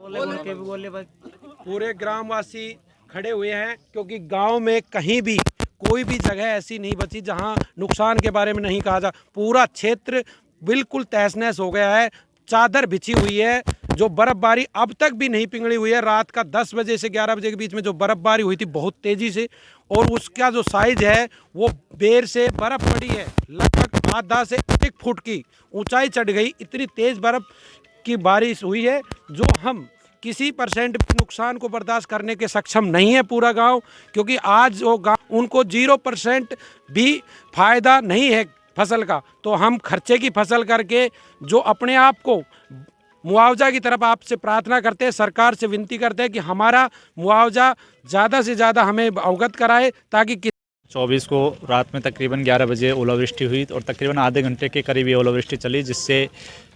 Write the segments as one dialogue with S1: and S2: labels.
S1: पूरे ग्रामवासी खड़े हुए हैं क्योंकि गांव में कहीं भी कोई भी जगह ऐसी नहीं बची जहां नुकसान के बारे में नहीं कहा जा। पूरा क्षेत्र बिल्कुल तहस नहस हो गया है, चादर बिछी हुई है। जो बर्फबारी अब तक भी नहीं पिघली हुई है, रात का 10 बजे से 11 बजे के बीच में जो बर्फबारी हुई थी बहुत तेजी से, और उसका जो साइज है वो बेर से बर्फ पड़ी है, लगभग आधा से 1 फुट की ऊंचाई चढ़ गई। इतनी तेज बर्फ की बारिश हुई है जो हम किसी परसेंट नुकसान को बर्दाश्त करने के सक्षम नहीं है पूरा गांव, क्योंकि आज वो गांव उनको 0% भी फायदा नहीं है फसल का। तो हम खर्चे की फसल करके जो अपने आप को मुआवजा की तरफ आपसे प्रार्थना करते हैं, सरकार से विनती करते हैं कि हमारा मुआवजा ज़्यादा से ज़्यादा हमें अवगत कराए, ताकि
S2: 24 को रात में तकरीबन 11 बजे ओलावृष्टि हुई और तकरीबन आधे घंटे के करीब ये ओलावृष्टि चली, जिससे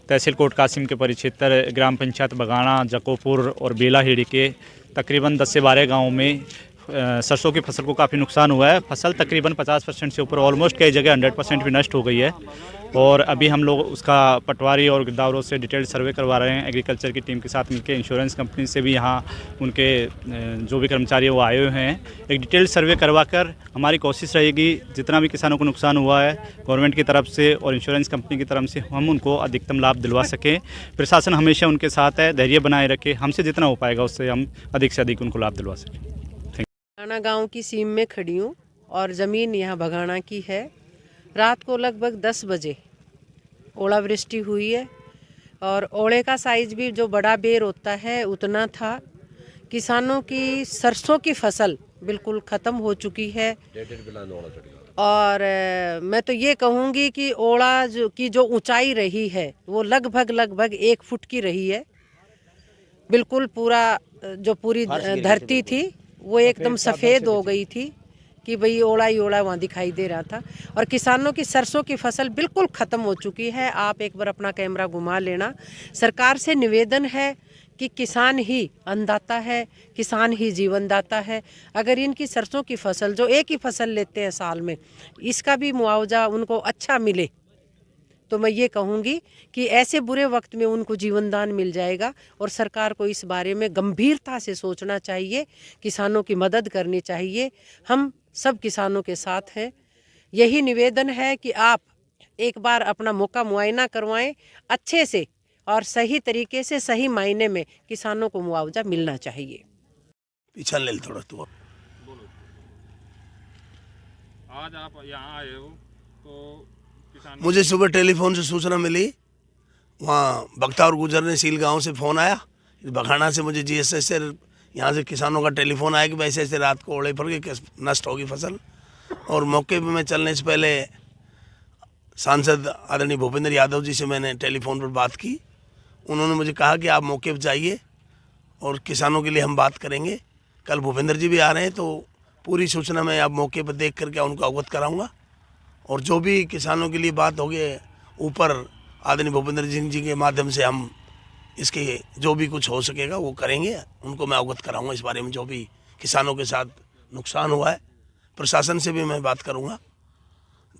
S2: तहसील कोट कासिम के परिक्षेत्र ग्राम पंचायत बगाना, जकोपुर और बेलाहेड़ी के तकरीबन 10 से 12 गाँवों में सरसों की फसल को काफ़ी नुकसान हुआ है। फसल तकरीबन 50% से ऊपर, ऑलमोस्ट कई जगह 100% भी नष्ट हो गई है। और अभी हम लोग उसका पटवारी और गिरदावरों से डिटेल सर्वे करवा रहे हैं, एग्रीकल्चर की टीम के साथ मिलकर। इंश्योरेंस कंपनी से भी यहाँ उनके जो भी कर्मचारी है वो आए हुए हैं। एक डिटेल सर्वे करवा कर हमारी कोशिश रहेगी जितना भी किसानों को नुकसान हुआ है गवर्नमेंट की तरफ से और इंश्योरेंस कंपनी की तरफ से हम उनको अधिकतम लाभ दिलवा सकें। प्रशासन हमेशा उनके साथ है, धैर्य बनाए रखे, हमसे जितना हो पाएगा उससे हम अधिक से अधिक उनको लाभ दिलवा सकें।
S3: बघाना गांव की सीम में खड़ी हूँ और ज़मीन यहाँ बघाना की है। रात को लगभग 10 बजे ओलावृष्टि हुई है और ओले का साइज भी जो बड़ा बेर होता है उतना था। किसानों की सरसों की फसल बिल्कुल ख़त्म हो चुकी है और मैं तो ये कहूँगी कि ओला की जो ऊंचाई रही है वो लगभग 1 फुट की रही है। बिल्कुल पूरी धरती थी वो एकदम सफ़ेद हो गई थी कि भाई ओला ही ओला वहाँ दिखाई दे रहा था। और किसानों की सरसों की फसल बिल्कुल ख़त्म हो चुकी है। आप एक बार अपना कैमरा घुमा लेना। सरकार से निवेदन है कि किसान ही अन्नदाता है, किसान ही जीवनदाता है। अगर इनकी सरसों की फसल जो एक ही फसल लेते हैं साल में, इसका भी मुआवजा उनको अच्छा मिले तो मैं ये कहूँगी कि ऐसे बुरे वक्त में उनको जीवनदान मिल जाएगा। और सरकार को इस बारे में गंभीरता से सोचना चाहिए, किसानों की मदद करनी चाहिए। हम सब किसानों के साथ हैं। यही निवेदन है कि आप एक बार अपना मौका मुआयना करवाएं अच्छे से और सही तरीके से, सही मायने में किसानों को मुआवजा मिलना चाहिए।
S4: पीछा ले थोड़ा तो
S5: आज आप यहाँ आए हो तो
S4: मुझे सुबह टेलीफोन से सूचना मिली, वहाँ बख्ता और गुजर ने सील गांव से फ़ोन आया। बघाना से मुझे GSS से यहाँ से किसानों का टेलीफोन आया कि वैसे ऐसे रात को ओले पड़ के नष्ट होगी फसल। और मौके पे मैं चलने से पहले सांसद आदरणीय भूपेंद्र यादव जी से मैंने टेलीफोन पर बात की। उन्होंने मुझे कहा कि आप मौके पर जाइए और किसानों के लिए हम बात करेंगे। कल भूपेंद्र जी भी आ रहे हैं तो पूरी सूचना मैं आप मौके पर देख करके उनको अवगत कराऊँगा। और जो भी किसानों के लिए बात होगी ऊपर आदरणीय भूपेंद्र जी के माध्यम से हम इसके जो भी कुछ हो सकेगा वो करेंगे। उनको मैं अवगत कराऊंगा इस बारे में, जो भी किसानों के साथ नुकसान हुआ है। प्रशासन से भी मैं बात करूंगा,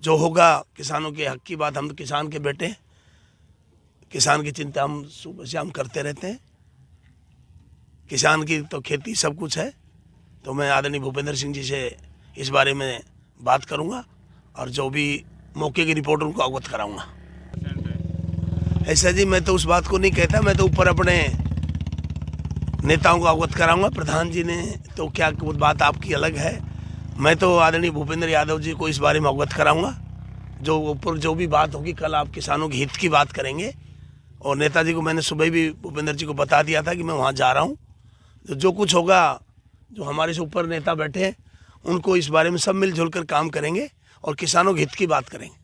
S4: जो होगा किसानों के हक की बात। हम तो किसान के बेटे हैं, किसान की चिंता हम सुबह से हम करते रहते हैं। किसान की तो खेती सब कुछ है। तो मैं आदरणीय भूपेंद्र सिंह जी से इस बारे में बात करूँगा और जो भी मौके की रिपोर्ट उनको अवगत कराऊंगा। ऐसा जी मैं तो उस बात को नहीं कहता, मैं तो ऊपर अपने नेताओं को अवगत कराऊंगा। प्रधान जी ने तो क्या बात आपकी अलग है। मैं तो आदरणीय भूपेंद्र यादव जी को इस बारे में अवगत कराऊंगा। जो ऊपर जो भी बात होगी कल आप किसानों के हित की बात करेंगे। और नेताजी को मैंने सुबह भी भूपेंद्र जी को बता दिया था कि मैं वहाँ जा रहा हूँ। तो जो कुछ होगा, जो हमारे से ऊपर नेता बैठे हैं उनको इस बारे में सब मिलजुल कर काम करेंगे और किसानों के हित की बात करेंगे।